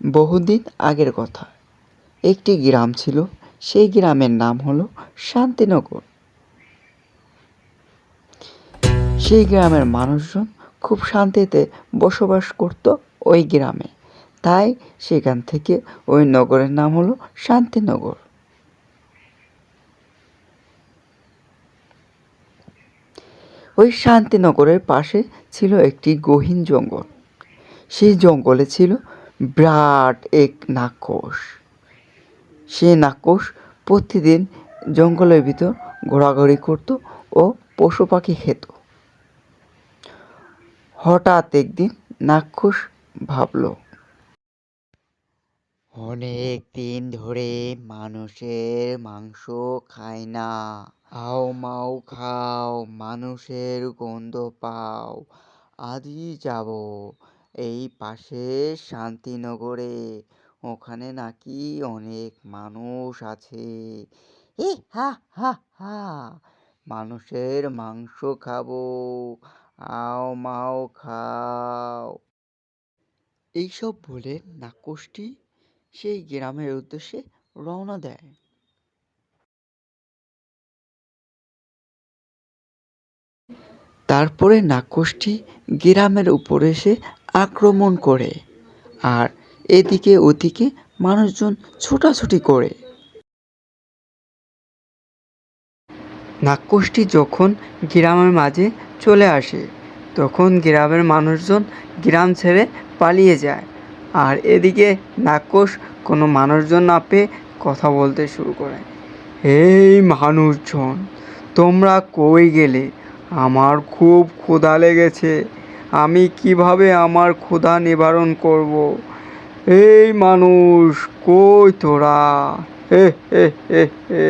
বহুদিন আগের কথা, একটি গ্রাম ছিল। সেই গ্রামের নাম হলো শান্তিনগর। সেই গ্রামের মানুষজন খুব শান্তিতে বসবাস করত ওই গ্রামে, তাই সেখান থেকে ওই নগরের নাম হলো শান্তিনগর। ওই শান্তিনগরের পাশে ছিল একটি গহীন জঙ্গল। সেই জঙ্গলে ছিল বিরাট এক নাক্ষস। সেই নাক্ষস প্রতিদিন জঙ্গলের ভিতর ঘোরাঘুরি করত ও পশু পাখি খেত। হঠাৎ একদিন নাক্ষস ভাবল, অনেক দিন ধরে মানুষের মাংস খাই না। হাও মাও খাও, মানুষের গন্ধ পাও। আজই যাব এই পাশে শান্তিনগরে, ওখানে নাকি অনেক মানুষ আছে। হি হা হা হা, মানুষের মাংস খাবো, আও মাও খাও। এইসব বলে নাক্ষসটি সেই গ্রামের উদ্দেশ্যে রওনা দেয়। তারপরে নাক্ষসটি গ্রামের উপর এসে আক্রমণ করে, আর এদিকে ওদিকে মানুষজন ছোটাছুটি করে। নাক্ষসটি যখন গ্রামের মাঝে চলে আসে, তখন গ্রামের মানুষজন গ্রাম ছেড়ে পালিয়ে যায়। আর এদিকে নাক্ষস কোনো মানুষজন না পেয়ে কথা বলতে শুরু করে। এই মানুষজন, তোমরা কই গেলে? আমার খুব ক্ষুধা লেগেছে, আমি কিভাবে আমার ক্ষুধা নিবারণ করব? এই মানুষ, কই তোরা? হে হে হে হে।